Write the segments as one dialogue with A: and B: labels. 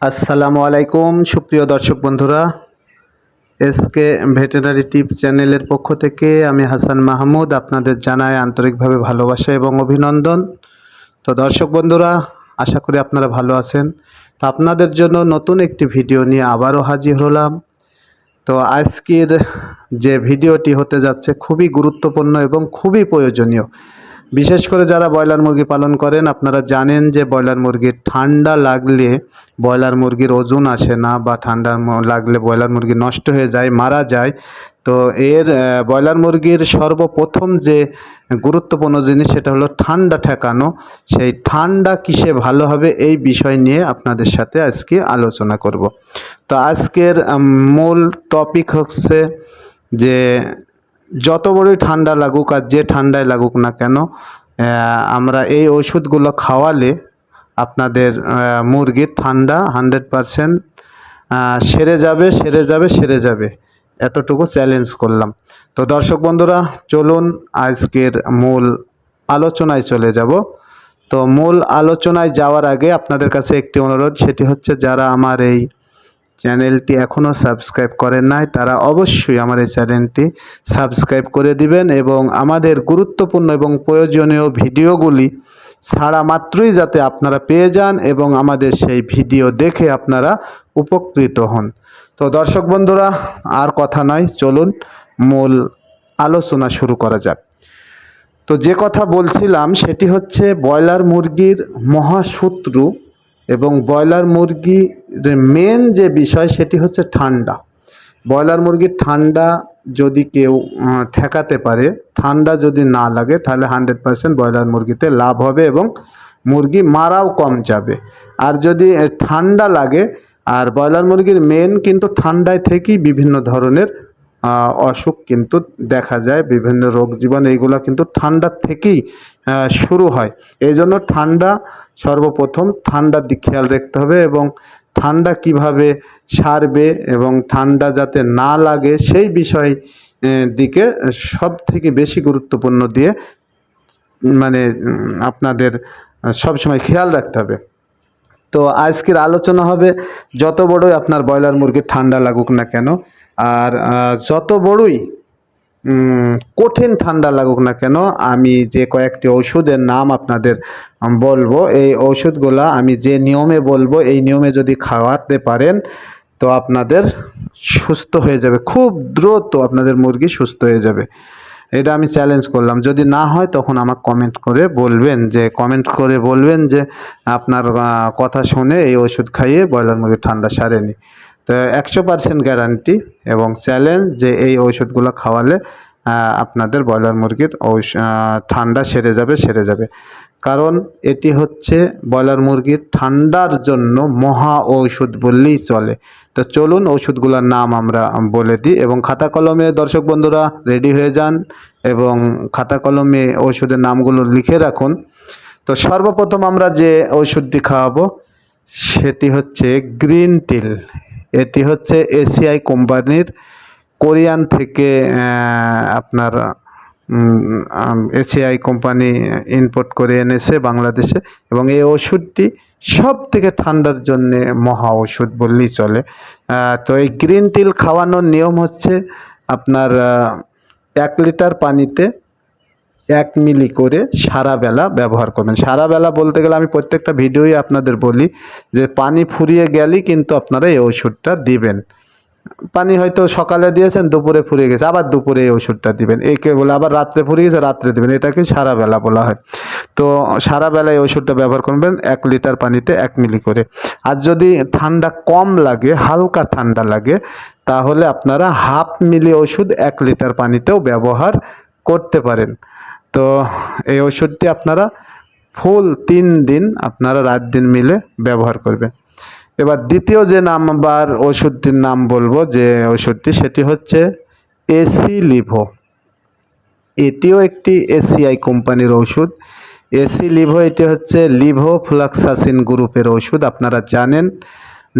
A: আসসালামু আলাইকুম সুপ্রিয় দর্শক বন্ধুরা, এসকে ভেটেরিনারি টিপস চ্যানেলের পক্ষ থেকে আমি হাসান মাহমুদ আপনাদের জানাই আন্তরিকভাবে ভালোবাসা এবং অভিনন্দন। তো দর্শক বন্ধুরা, আশা করি আপনারা ভালো আছেন। তো আপনাদের জন্য নতুন একটি ভিডিও নিয়ে আবারও হাজির হলাম। তো আজকের যে ভিডিওটি হতে যাচ্ছে খুবই গুরুত্বপূর্ণ এবং খুবই প্রয়োজনীয়। বিশেষ করে যারা ব্রয়লার মুরগি পালন করেন আপনারা জানেন যে ব্রয়লার মুরগির ঠান্ডা লাগলে ব্রয়লার মুরগির ওজন আসে না, বা ঠান্ডা লাগলে ব্রয়লার মুরগি নষ্ট হয়ে যায়, মারা যায়। তো ব্রয়লার মুরগির সর্বপ্রথম যে গুরুত্বপূর্ণ জিনিস সেটা হলো ঠান্ডা ঠেকানো। সেই ঠান্ডা কিসে ভালো হবে এই বিষয় নিয়ে আপনাদের সাথে আজকে আলোচনা করব। তো আজকের মূল টপিক হচ্ছে যে যত বড়ই ঠান্ডা লাগুক আর যে ঠান্ডায় লাগুক না কেন, আমরা এই ওষুধগুলো খাওয়ালে আপনাদের মুরগির ঠান্ডা 100% সেরে যাবে সেরে যাবে সেরে যাবে, এতটুকু চ্যালেঞ্জ করলাম। তো দর্শক বন্ধুরা, চলুন আজকের মূল আলোচনায় চলে যাব। তো মূল আলোচনায় যাওয়ার আগে আপনাদের কাছে একটি অনুরোধ, সেটি হচ্ছে যারা আমার এই চ্যানেলটি এখনও সাবস্ক্রাইব করেন নাই তারা অবশ্যই আমার এই চ্যানেলটি সাবস্ক্রাইব করে দিবেন এবং আমাদের গুরুত্বপূর্ণ এবং প্রয়োজনীয় ভিডিওগুলি ছাড়া মাত্রই যাতে আপনারা পেয়ে যান এবং আমাদের সেই ভিডিও দেখে আপনারা উপকৃত হন। তো দর্শক বন্ধুরা, আর কথা নয়, চলুন মূল আলোচনা শুরু করা যাক। তো যে কথা বলছিলাম সেটি হচ্ছে ব্রয়লার মুরগির মহাশত্রু এবং ব্রয়লার মুরগির মেন যে বিষয় সেটি হচ্ছে ঠান্ডা। ব্রয়লার মুরগির ঠান্ডা যদি কেউ ঠেকাতে পারে, ঠান্ডা যদি না লাগে, তাহলে 100% ব্রয়লার মুরগিতে লাভ হবে এবং মুরগি মারাও কম যাবে। আর যদি ঠান্ডা লাগে, আর ব্রয়লার মুরগির মেন কিন্তু ঠান্ডায় থেকেই বিভিন্ন ধরনের অসুখ কিন্তু দেখা যায়, বিভিন্ন রোগ জীবাণু এইগুলো কিন্তু ঠান্ডার থেকেই শুরু হয়। এই জন্য ঠান্ডা সর্বপ্রথম, ঠান্ডার দিক খেয়াল রাখতে হবে এবং ঠান্ডা কিভাবে সারবে এবং ঠান্ডা যাতে না লাগে সেই বিষয় দিকে সব থেকে বেশি গুরুত্বপূর্ণ দিয়ে আপনাদের সবসময় খেয়াল রাখতে হবে। তো আজকের আলোচনা হবে যত বড়ই আপনার ব্রয়লার মুরগির ঠান্ডা লাগুক না কেন, আর যত বড়ই কঠিন ঠান্ডা লাগুক না কেন, আমি যে কয়েকটি ওষুধের নাম আপনাদের বলবো, এই ওষুধগুলা আমি যে নিয়মে বলবো এই নিয়মে যদি খাওয়াতে পারেন তো আপনাদের সুস্থ হয়ে যাবে, খুব দ্রুত আপনাদের মুরগি সুস্থ হয়ে যাবে। এটা আমি চ্যালেঞ্জ করলাম। যদি না হয় তখন আমাকে কমেন্ট করে বলবেন যে আপনার কথা শুনে এই ওষুধ খাইয়ে ব্রয়লার মুরগির ঠান্ডা সারেনি। তো 100% গ্যারান্টি এবং চ্যালেঞ্জ যে এই ওষুধগুলো খাওয়ালে আপনাদের ব্রয়লার মুরগির ঠান্ডা সেরে যাবে। কারণ এটি হচ্ছে ব্রয়লার মুরগির ঠান্ডার জন্য মহা ঔষধ বললেই চলে। তো চলুন ওষুধগুলোর নাম আমরা বলে দিই এবং খাতা কলমে দর্শক বন্ধুরা রেডি হয়ে যান এবং খাতা কলমে ওষুধের নামগুলো লিখে রাখুন। তো সর্বপ্রথম আমরা যে ওষুধটি খাওয়াবো সেটি হচ্ছে গ্রিন টিল। এটি হচ্ছে এসিআই কোম্পানির, কোরিয়ান থেকে আপনার এসিআই কোম্পানি ইম্পোর্ট করে এনেছে বাংলাদেশে এবং এই ওষুধটি সব থেকে ঠান্ডার জন্যে মহা ওষুধ বললেই চলে। তো এই গ্রিন টিল খাওয়ানোর নিয়ম হচ্ছে আপনার 1 লিটার পানিতে 1 মিলি করে সারা বেলা ব্যবহার করবেন। সারা বেলা বলতে গেলে আমি প্রত্যেকটা ভিডিওই আপনাদের বলি যে পানি ফুরিয়ে গেলেই কিন্তু আপনারা এই ওষুধটা দিবেন। পানি হয়তো সকালে দিয়েছেন, দুপুরে ফুরিয়ে গেছে, আবার দুপুরে এই ওষুধটা দিবেন। একে বলে আবার রাত্রে ফুরিয়ে গেছে, রাত্রে দিবেন। এটাকে সারা বেলা বলা হয়। তো সারা বেলায় ওষুধটা ব্যবহার করবেন 1 লিটার পানিতে 1 মিলি করে। আর যদি ঠান্ডা কম লাগে, হালকা ঠান্ডা লাগে, তাহলে আপনারা 1/2 মিলি ওষুধ 1 লিটার পানিতেও ব্যবহার করতে পারেন। তো এই ওষুধটি আপনারা ফুল 3 দিন আপনারা রাত দিন মিলে ব্যবহার করবেন। এবার দ্বিতীয় যে নাম্বার ওষুধটির নাম বলবো, যে ওষুধটি সেটি হচ্ছে এসি লিভো। এটিও একটি এসিআই কোম্পানির ওষুধ। এসি লিভো এটি হচ্ছে লিভোফ্লক্সাসিন গ্রুপের ওষুধ। আপনারা জানেন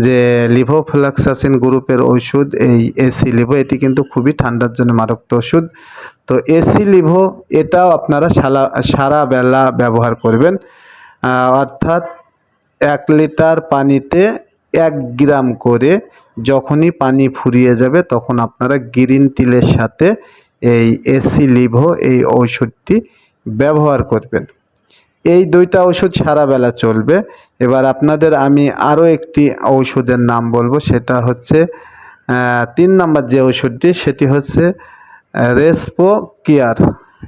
A: যে লিভোফ্লক্সাসিন গ্রুপের ওষুধ এই এসি লিভো, এটি কিন্তু খুবই ঠান্ডার জন্য মারাত্মক ওষুধ। তো এসি লিভো এটাও আপনারা সারা বেলা ব্যবহার করবেন, অর্থাৎ 1 লিটার পানিতে 1 গ্রাম করে যখনই পানি ফুরিয়ে যাবে তখন আপনারা গ্রিন টিলের সাথে এই এসি লিভো এই ঔষধটি ব্যবহার করবেন। এই 2টা ওষুধ সারা বেলা চলবে। এবার আপনাদের আমি আরও একটি ঔষধের নাম বলবো, সেটা হচ্ছে 3 নাম্বার যে ওষুধটি, সেটি হচ্ছে রেসপো কেয়ার।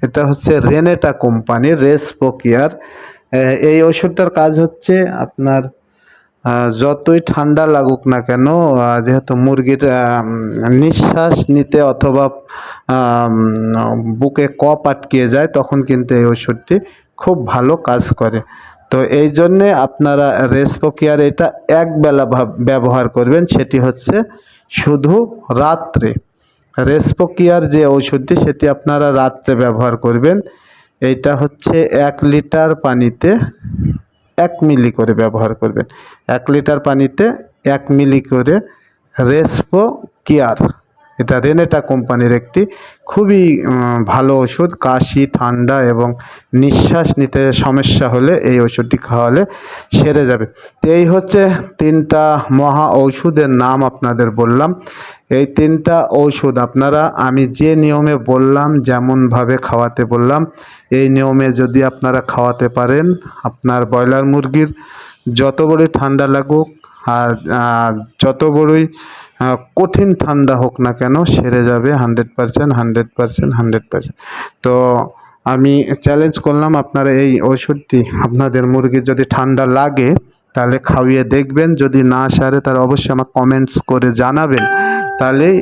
A: এটা হচ্ছে রেনেটা কোম্পানির রেসপো কেয়ার। এই ওষুধটার কাজ হচ্ছে আপনার যতই ঠান্ডা লাগুক না কেন, যেহেতু মুরগির নিঃশ্বাস নিতে অথবা বুকে কফ আটকিয়ে যায়, তখন কিন্তু এই ওষুধটি খুব ভালো কাজ করে। তো এই জন্যে আপনারা রেসপো কেয়ার এটা একবেলা ব্যবহার করবেন, সেটি হচ্ছে শুধু রাত্রে। রেসপো কেয়ার যে ওষুধটি সেটি আপনারা রাত্রে ব্যবহার করবেন। এইটা হচ্ছে 1 লিটার পানিতে 1 মিলি করে ব্যবহার করবেন। 1 লিটার পানিতে 1 মিলি করে রেসপো কেয়ার, এটা রেনেটা কোম্পানির একটি খুবই ভালো ওষুধ। কাশি, ঠান্ডা এবং নিঃশ্বাস নিতে সমস্যা হলে এই ওষুধটি খাওয়ালে সেরে যাবে। তো এই হচ্ছে 3টা মহা ঔষধের নাম আপনাদের বললাম। এই 3টা ঔষধ আপনারা আমি যে নিয়মে বললাম, যেমনভাবে খাওয়াতে বললাম, এই নিয়মে যদি আপনারা খাওয়াতে পারেন, আপনার ব্রয়লার মুরগির যত বড়ই ঠান্ডা লাগুক আর যত বড়ই কঠিন ঠান্ডা হোক না কেন সেরে যাবে 100%, 100%, 100%। তো আমি চ্যালেঞ্জ করলাম, আপনারা এই ওষুধটি আপনাদের মুরগির যদি ঠান্ডা লাগে তাহলে খাইয়ে দেখবেন। যদি না সারে তাহলে অবশ্যই আমাকে কমেন্টস করে জানাবেন, তাহলেই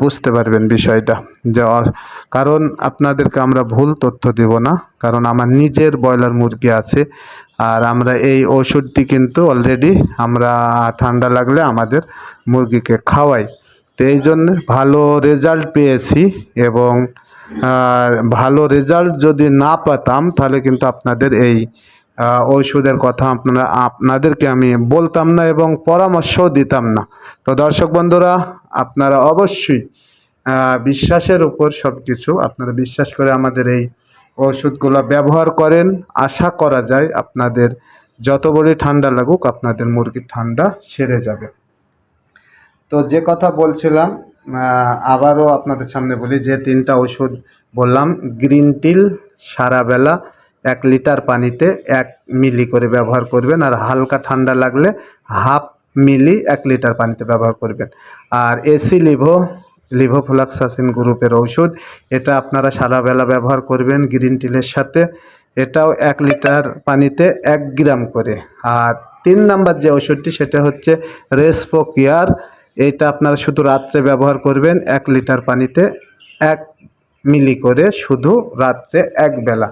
A: বুঝতে পারবেন বিষয়টা। যে কারণ আপনাদেরকে আমরা ভুল তথ্য দেব না, কারণ আমার নিজের ব্রয়লার মুরগি আছে। আর আমরা এই ওষুধটি কিন্তু অলরেডি আমরা ঠান্ডা লাগলে আমাদের মুরগিকে খাওয়াই। তো এই জন্য ভালো রেজাল্ট পেয়েছি, এবং ভালো রেজাল্ট যদি না পেতাম তাহলে কিন্তু আপনাদের এই ওষুধের কথা আপনাদেরকে আমি বলতাম না এবং পরামর্শও দিতাম না। তো দর্শক বন্ধুরা, আপনারা অবশ্যই বিশ্বাসের উপর সব কিছু, আপনারা বিশ্বাস করে আমাদের এই ওষুধগুলো ব্যবহার করেন। আশা করা যায় আপনাদের যত বড়ই ঠান্ডা লাগুক আপনাদের মুরগির ঠান্ডা সেরে যাবে। তো যে কথা বলছিলাম, আবারও আপনাদের সামনে বলি, যে 3টা ওষুধ বললাম, গ্রিন টিল সারা বেলা 1 লিটার পানিতে 1 মিলি করে ব্যবহার করবেন, আর হালকা ঠান্ডা লাগলে হাফ মিলি 1 লিটার পানিতে ব্যবহার করবেন। আর এসি লিভোফ্লক্সাসিন গ্রুপের ঔষধ, এটা আপনারা সারা বেলা ব্যবহার করবেন গ্রিন টিলের সাথে। এটাও 1 লিটার পানিতে 1 গ্রাম করে। আর 3 নাম্বার যে ওষুধটি সেটা হচ্ছে রেসপো কেয়ার। এটা আপনারা শুধু রাত্রে ব্যবহার করবেন 1 লিটার পানিতে 1 মিলি করে, শুধু রাত্রে 1 বেলা।